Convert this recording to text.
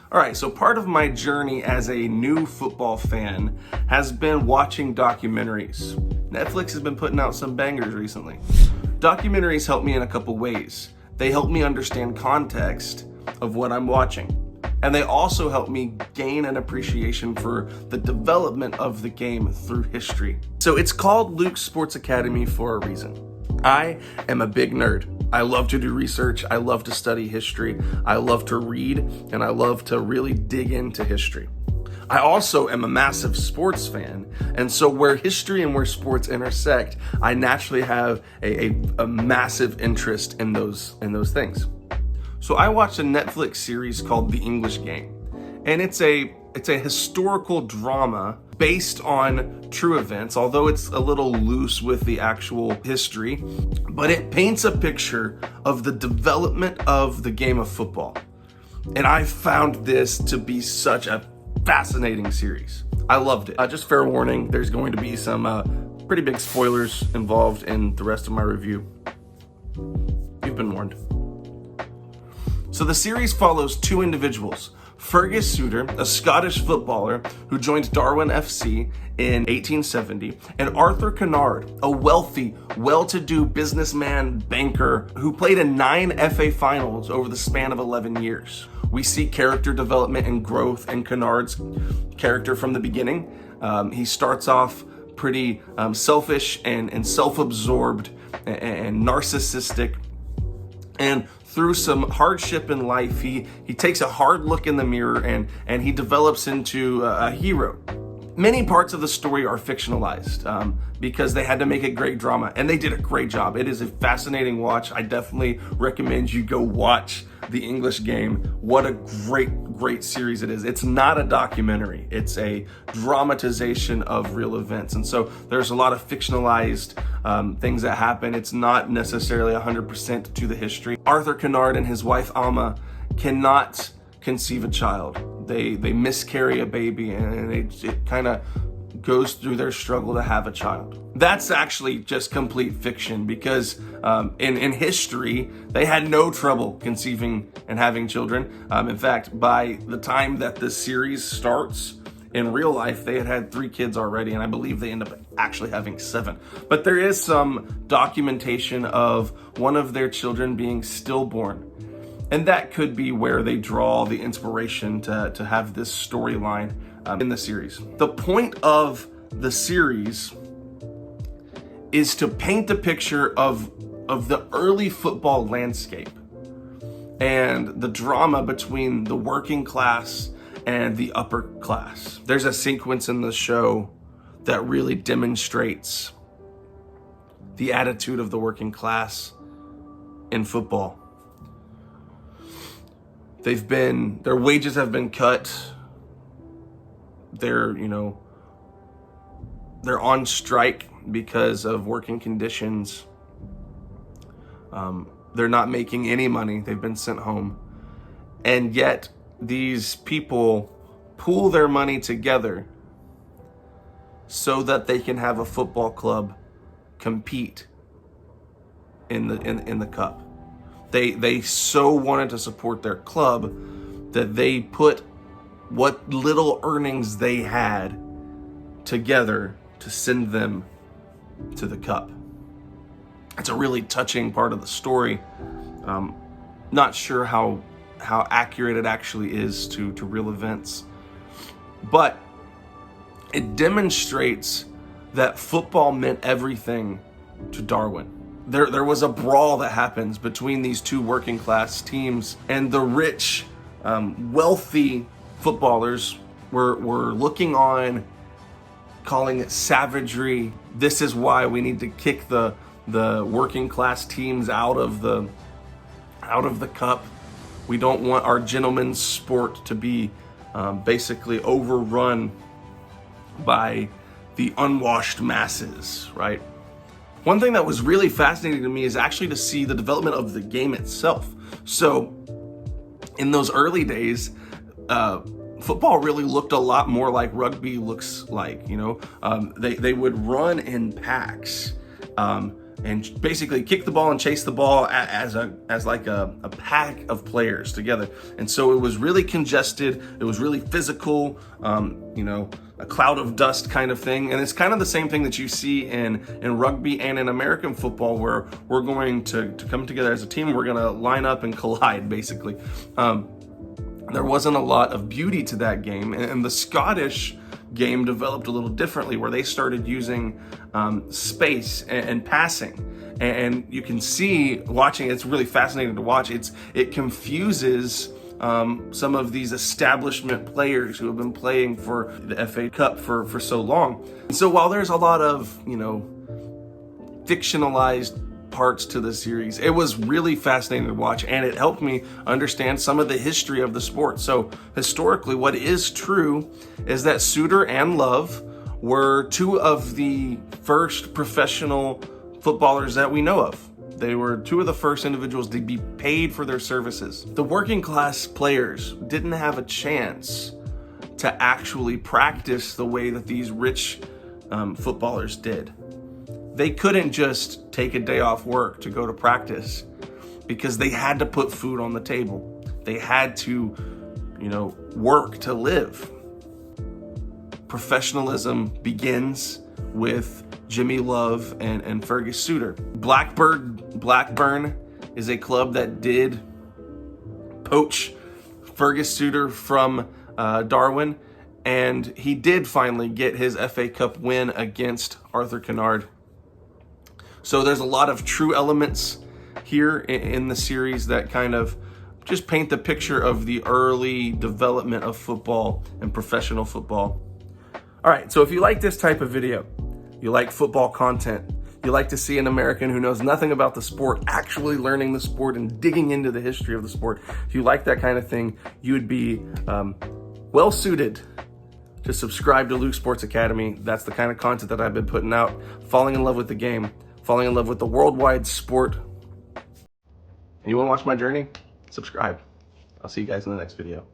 All right, so part of my journey as a new football fan has been watching documentaries. Netflix has been putting out some bangers recently. Documentaries help me in a couple ways. They help me understand context of what I'm watching. And they also help me gain an appreciation for the development of the game through history. So it's called Luke Sports Academy for a reason. I am a big nerd. I love to do research. I love to study history. I love to read, and I love to really dig into history. I also am a massive sports fan, and so where history and where sports intersect, I naturally have a massive interest in those things. So I watched a Netflix series called The English Game, and it's a historical drama based on true events, although it's a little loose with the actual history, but it paints a picture of the development of the game of football. And I found this to be such a fascinating series. I loved it. Just fair warning, there's going to be some pretty big spoilers involved in the rest of my review. You've been warned. So the series follows two individuals, Fergus Suter, a Scottish footballer who joined Darwin FC in 1870, and Arthur Kennard, a wealthy, well-to-do businessman banker who played in 9 FA finals over the span of 11 years. We see character development and growth in Kennard's character from the beginning. He starts off pretty selfish and self-absorbed and narcissistic. And through some hardship in life, he takes a hard look in the mirror and he develops into a hero. Many parts of the story are fictionalized because they had to make it great drama, and they did a great job. It is a fascinating watch. I definitely recommend you go watch The English Game. What a great series it is. It's not a documentary. It's a dramatization of real events. And so there's a lot of fictionalized things that happen. It's not necessarily 100% to the history. Arthur Kennard and his wife Alma cannot conceive a child. They miscarry a baby, and it kind of goes through their struggle to have a child. That's actually just complete fiction because in history, they had no trouble conceiving and having children. In fact, by the time that this series starts, in real life, they had 3 kids already, and I believe they end up actually having 7. But there is some documentation of one of their children being stillborn. And that could be where they draw the inspiration to have this storyline in the series. The point of the series is to paint the picture of the early football landscape and the drama between the working class and the upper class. There's a sequence in the show that really demonstrates the attitude of the working class in football. Their wages have been cut. They're on strike because of working conditions. They're not making any money. They've been sent home. And yet these people pool their money together so that they can have a football club compete in the cup. They so wanted to support their club that they put what little earnings they had together to send them to the cup. It's a really touching part of the story. Not sure how accurate it actually is to real events, but it demonstrates that football meant everything to Darwin. There was a brawl that happens between these two working class teams, and the rich, wealthy footballers were looking on, calling it savagery. This is why we need to kick the working class teams out of the cup. We don't want our gentlemen's sport to be basically overrun by the unwashed masses, right? One thing that was really fascinating to me is actually to see the development of the game itself. So in those early days, football really looked a lot more like rugby looks like, They would run in packs. and basically kick the ball and chase the ball as like a pack of players together. And so it was really congested. It was really physical, a cloud of dust kind of thing. And it's kind of the same thing that you see in rugby and in American football, where we're going to come together as a team. We're going to line up and collide, basically. There wasn't a lot of beauty to that game. And the Scottish game developed a little differently, where they started using space and passing. And you can see, watching, it's really fascinating to watch. It confuses some of these establishment players who have been playing for the FA Cup for so long. So while there's a lot of, fictionalized parts to the series, it was really fascinating to watch, and it helped me understand some of the history of the sport. So historically, what is true is that Suter and Love were two of the first professional footballers that we know of. They were two of the first individuals to be paid for their services. The working class players didn't have a chance to actually practice the way that these rich footballers did. They couldn't just take a day off work to go to practice, because they had to put food on the table. They had to, work to live. Professionalism begins with Jimmy Love and Fergus Suter. Blackburn is a club that did poach Fergus Suter from Darwin, and he did finally get his FA Cup win against Arthur Kennard. So there's a lot of true elements here in the series that kind of just paint the picture of the early development of football and professional football. All right, so if you like this type of video, you like football content, you like to see an American who knows nothing about the sport actually learning the sport and digging into the history of the sport, if you like that kind of thing, you would be well suited to subscribe to Luke Sports Academy. That's the kind of content that I've been putting out, falling in love with the game, falling in love with the worldwide sport. And you want to watch my journey? Subscribe. I'll see you guys in the next video.